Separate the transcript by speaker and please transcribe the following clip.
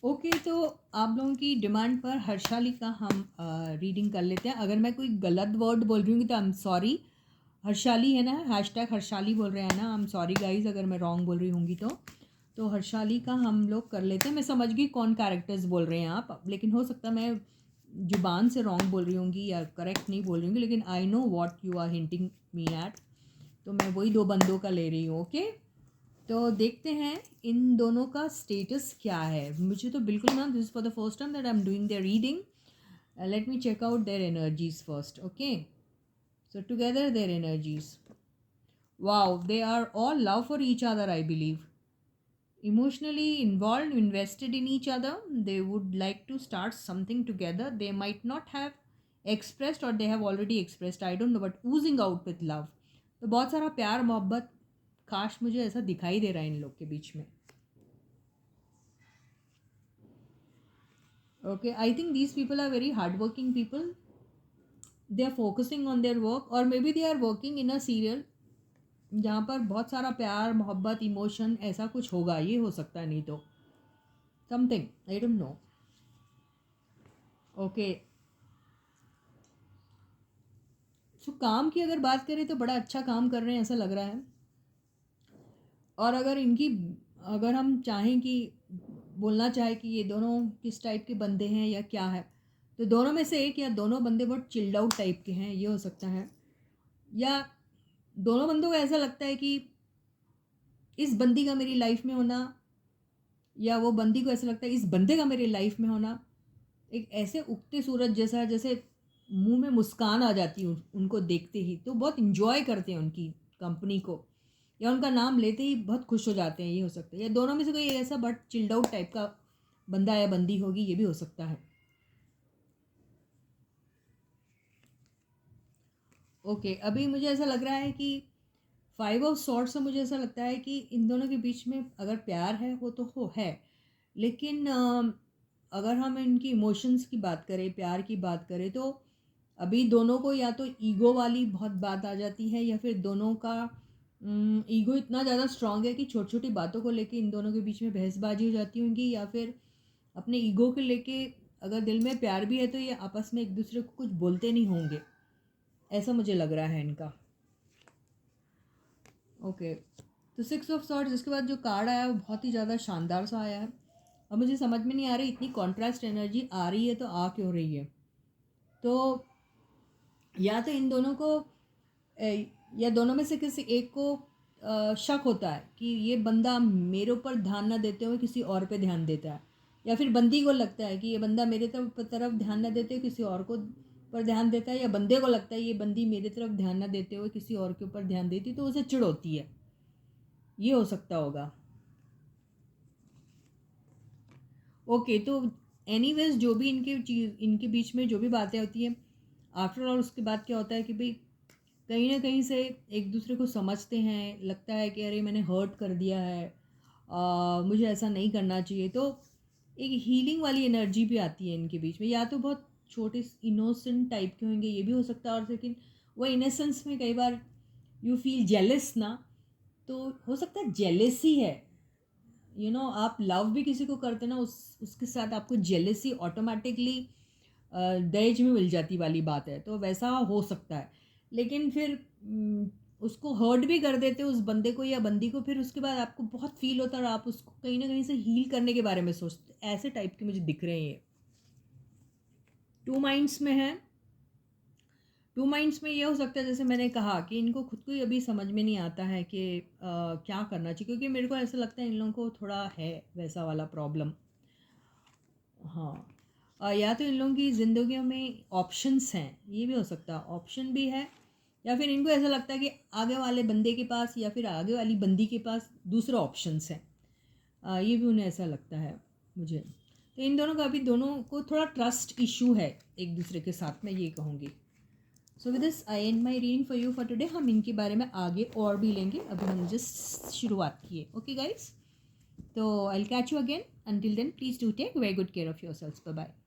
Speaker 1: Okay, तो आप लोगों की डिमांड पर हर्षाली का हम रीडिंग कर लेते हैं। अगर मैं कोई गलत वर्ड बोल रही हूँ तो आई एम सॉरी। हर्षाली है ना, हैशटैग हर्षाली बोल रहे हैं ना, आई एम सॉरी गाइज अगर मैं रॉन्ग बोल रही होंगी तो हर्षाली का हम लोग कर लेते हैं। मैं समझ गई कौन कैरेक्टर्स बोल रहे हैं आप, लेकिन हो सकता है मैं जुबान से रॉन्ग बोल रही होंगी या करेक्ट नहीं बोल रही होंगी, लेकिन I know what you are hinting me at. तो मैं वही दो बंदों का ले रही हूँ। ओके, तो देखते हैं इन दोनों का स्टेटस क्या है। मुझे तो बिल्कुल ma'am, this is for the first time that I am doing their reading. Let me check out their energies first. Okay, so together their energies, wow, they are all love for each other I believe, emotionally involved, invested in each other. They would like to start something together. They might not have expressed or they have already expressed, I don't know, but oozing out with love. तो बहुत सारा प्यार मोहब्बत काश मुझे ऐसा दिखाई दे रहा है इन लोग के बीच में। Okay, I think these people are very hard working people. They are focusing on their work और maybe they are working in a serial जहाँ पर बहुत सारा प्यार मोहब्बत इमोशन ऐसा कुछ होगा, ये हो सकता है, नहीं तो something I don't know. Okay, so काम की अगर बात करें तो बड़ा अच्छा काम कर रहे हैं ऐसा लग रहा है. और अगर हम चाहें कि बोलना चाहे कि ये दोनों किस टाइप के बंदे हैं या क्या है, तो दोनों में से एक या दोनों बंदे बहुत चिल्ड आउट टाइप के हैं, ये हो सकता है. या दोनों बंदों को ऐसा लगता है कि इस बंदी का मेरी लाइफ में होना, या वो बंदी को ऐसा लगता है इस बंदे का मेरी लाइफ में होना एक ऐसे उगते सूरज जैसा है, जैसे मुंह में मुस्कान आ जाती है उनको देखते ही. तो बहुत इंजॉय करते हैं उनकी कंपनी को, या उनका नाम लेते ही बहुत खुश हो जाते हैं, ये हो सकता है. या दोनों में से कोई ऐसा बट चिल्ड आउट टाइप का बंदा या बंदी होगी, ये भी हो सकता है. ओके, अभी मुझे ऐसा लग रहा है कि 5 ऑफ सॉर्ड्स से मुझे ऐसा लगता है कि इन दोनों के बीच में अगर प्यार है वो तो है, लेकिन अगर हम इनकी इमोशंस की बात करें, प्यार की बात करें, तो अभी दोनों को या तो ईगो वाली बहुत बात आ जाती है, या फिर दोनों का ईगो इतना ज़्यादा स्ट्रांग है कि छोटी छोटी बातों को लेके इन दोनों के बीच में बहसबाजी हो जाती होंगी. या फिर अपने ईगो को लेके अगर दिल में प्यार भी है तो ये आपस में एक दूसरे को कुछ बोलते नहीं होंगे, ऐसा मुझे लग रहा है इनका. ओके, तो 6 ऑफ सॉर्ड्स, इसके बाद जो कार्ड आया वो बहुत ही ज़्यादा शानदार सा आया है. अब मुझे समझ में नहीं आ रही इतनी कॉन्ट्रास्ट एनर्जी आ रही है तो आ क्यों रही है. तो या तो इन दोनों को या दोनों में से किसी एक को शक होता है कि ये बंदा मेरे ऊपर ध्यान ना देते हुए किसी और पे ध्यान देता है, या फिर बंदी को लगता है कि ये बंदा मेरे तरफ ध्यान ना देते हुए किसी और को पर ध्यान देता है, या बंदे को लगता है ये बंदी मेरे तरफ ध्यान ना देते हुए किसी और के ऊपर ध्यान देती, तो उसे चिढ़ होती है, ये हो सकता होगा. ओके, तो एनीवेज जो भी इनके बीच में जो भी बातें होती हैं, आफ्टर ऑल उसके बाद क्या होता है कि भाई कहीं ना कहीं से एक दूसरे को समझते हैं. लगता है कि अरे मैंने हर्ट कर दिया है, मुझे ऐसा नहीं करना चाहिए. तो एक हीलिंग वाली एनर्जी भी आती है इनके बीच में. या तो बहुत छोटे इनोसेंट टाइप के होंगे, ये भी हो सकता है. और लेकिन वो इनोसेंस में कई बार यू फील जेलस ना, तो हो सकता है जेलसी है. आप लव भी किसी को करते ना, उसके साथ आपको जेलसी ऑटोमेटिकली दहेज में मिल जाती वाली बात है, तो वैसा हो सकता है. लेकिन फिर उसको हर्ट भी कर देते उस बंदे को या बंदी को, फिर उसके बाद आपको बहुत फील होता है और आप उसको कहीं ना कहीं से हील करने के बारे में सोचते. ऐसे टाइप के मुझे दिख रहे हैं ये. 2 माइंड्स में है. 2 माइंड्स में ये हो सकता है जैसे मैंने कहा कि इनको खुद को ही अभी समझ में नहीं आता है कि क्या करना चाहिए, क्योंकि मेरे को ऐसा लगता है इन लोगों को थोड़ा है वैसा वाला प्रॉब्लम. हाँ, या तो इन लोगों की ज़िंदगियों में ऑप्शंस हैं, ये भी हो सकता है, ऑप्शन भी है. या फिर इनको ऐसा लगता है कि आगे वाले बंदे के पास या फिर आगे वाली बंदी के पास दूसरे ऑप्शंस हैं, ये भी उन्हें ऐसा लगता है मुझे. तो इन दोनों का अभी दोनों को थोड़ा ट्रस्ट इशू है एक दूसरे के साथ, मैं ये कहूँगी. So with this I and my reading for you for today. हम इनके बारे में आगे और भी लेंगे, अभी हम जस्ट शुरुआत किए. ओके गाइज, तो I will catch you again. Until then, please do take very good care of yourselves. Bye bye.